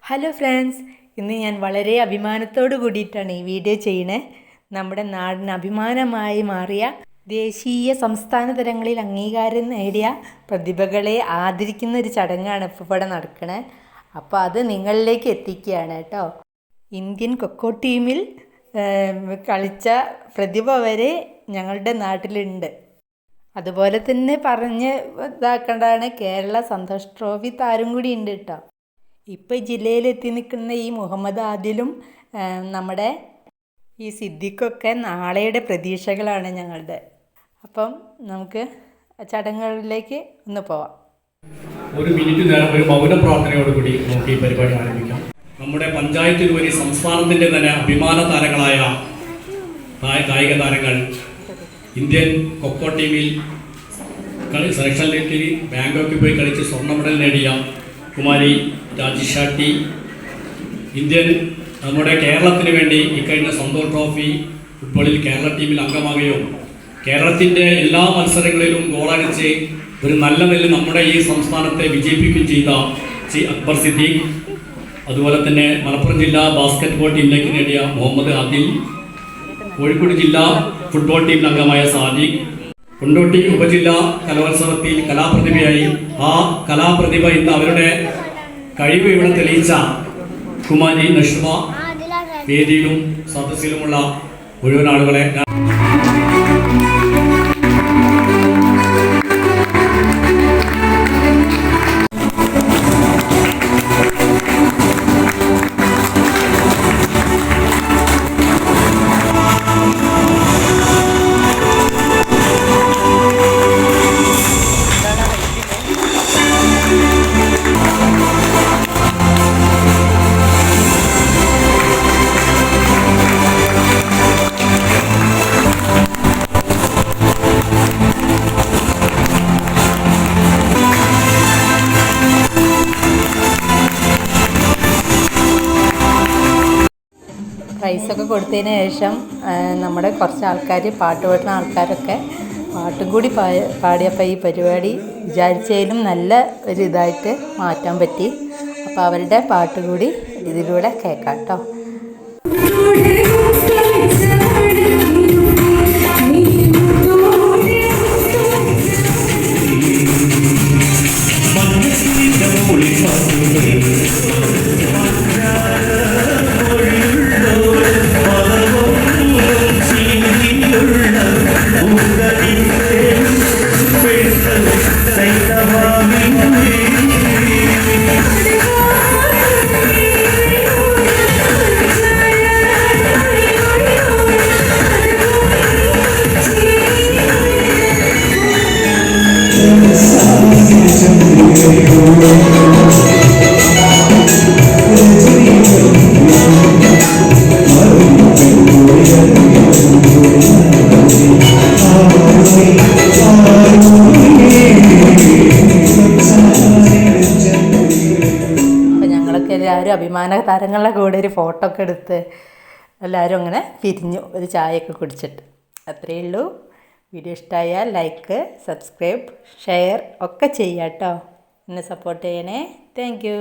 Hello friends, ഇന്ന് ഞാൻ വളരെ അഭിമാനത്തോടു കൂടിയിട്ടാണ് ഈ വീഡിയോ ചെയ്യണേ. നമ്മുടെ നാടിന് അഭിമാനമായി മാറിയ ദേശീയ സംസ്ഥാന തലങ്ങളിൽ അംഗീകാരം നേടിയ പ്രതിഭകളെ ആദരിക്കുന്ന ഒരു ചടങ്ങാണ് ഇപ്പോൾ ഇവിടെ നടക്കണേ. അപ്പോൾ അത് നിങ്ങളിലേക്ക് എത്തിക്കുകയാണ് കേട്ടോ. ഇന്ത്യൻ കൊക്കോ ടീമിൽ കളിച്ച പ്രതിഭ വരെ ഞങ്ങളുടെ നാട്ടിലുണ്ട്. അതുപോലെ തന്നെ പറഞ്ഞ് ഇതാക്കേണ്ടതാണ്, കേരള സന്തോഷ് ട്രോഫി താരം കൂടി ഉണ്ട് കേട്ടോ. ഇപ്പോൾ ജില്ലയിലെത്തി നിൽക്കുന്ന ഈ മുഹമ്മദ് ആദിലും നമ്മുടെ ഈ സിദ്ദിഖൊക്കെ നാളെയുടെ പ്രതീക്ഷകളാണ് ഞങ്ങളുടെ. അപ്പം നമുക്ക് ചടങ്ങുകളിലേക്ക് ഒന്ന് പോവാം. ഒരു മിനിറ്റ് നേരം ഒരു മൗന പ്രാർത്ഥനയോടുകൂടി നമുക്ക് ഈ പരിപാടി ആരംഭിക്കാം. നമ്മുടെ പഞ്ചായത്തിലുപരി സംസ്ഥാനത്തിൻ്റെ തന്നെ അഭിമാന താരങ്ങളായ കായിക താരങ്ങൾ ഇന്ത്യൻ കൊക്കോ ടീമിൽ സെലക്ഷനിലേക്ക് ബാങ്കോക്കിൽ പോയി കളിച്ച് സ്വർണ്ണ മെഡൽ നേടിയ കുമാരി രാജിഷാട്ടി, നമ്മുടെ കേരളത്തിന് വേണ്ടി ഇക്കഴിഞ്ഞ സന്തോഷ് ട്രോഫി ഫുട്ബോളിൽ കേരള ടീമിൽ അംഗമാകുകയും കേരളത്തിൻ്റെ എല്ലാ മത്സരങ്ങളിലും ഗോളടിച്ച് ഒരു നല്ല നിലയിൽ നമ്മുടെ ഈ സംസ്ഥാനത്തെ വിജയിപ്പിക്കുകയും ചെയ്ത അക്ബർ സിദ്ദീഖ്, അതുപോലെ തന്നെ മലപ്പുറം ജില്ലാ ബാസ്കറ്റ്ബോൾ ടീമിലേക്ക് നേടിയ മുഹമ്മദ് ആദിൽ, കോഴിക്കോട് ജില്ലാ ഫുട്ബോൾ ടീമിൽ അംഗമായ സാദിഖ്, കൊണ്ടോട്ടി ഉപജില്ലാ കലോത്സവത്തിൽ കലാപ്രതിഭയായി ആ കലാപ്രതിഭ ഇന്ന് അവരുടെ കഴിവ് ഇവിടെ തെളിയിച്ച കുമാരി നഷ്മ, വേദിയിലും സദസ്സിലുമുള്ള മുഴുവൻ ആളുകളെ പ്രൈസൊക്കെ കൊടുത്തതിന് ശേഷം നമ്മുടെ കുറച്ച് ആൾക്കാർ, പാട്ട് പാടുന്ന ആൾക്കാരൊക്കെ പാട്ടും കൂടി പാടിയപ്പോൾ ഈ പരിപാടി വിചാരിച്ചതിലും നല്ല ഒരു ഇതായിട്ട് മാറ്റാൻ പറ്റി. അപ്പോൾ അവരുടെ പാട്ട് കൂടി ഇതിലൂടെ കേൾക്കാം കേട്ടോ. എല്ലാവരും അഭിമാന താരങ്ങളുടെ കൂടെ ഒരു ഫോട്ടോ ഒക്കെ എടുത്ത് എല്ലാവരും അങ്ങനെ പിരിഞ്ഞു, ഒരു ചായയൊക്കെ കുടിച്ചിട്ട്. അത്രയേ ഉള്ളൂ. വീഡിയോ ഇഷ്ടമായാൽ ലൈക്ക്, സബ്സ്ക്രൈബ്, ഷെയർ ഒക്കെ ചെയ്യാം കേട്ടോ. എന്നെ സപ്പോർട്ട് ചെയ്യണേ. Thank you.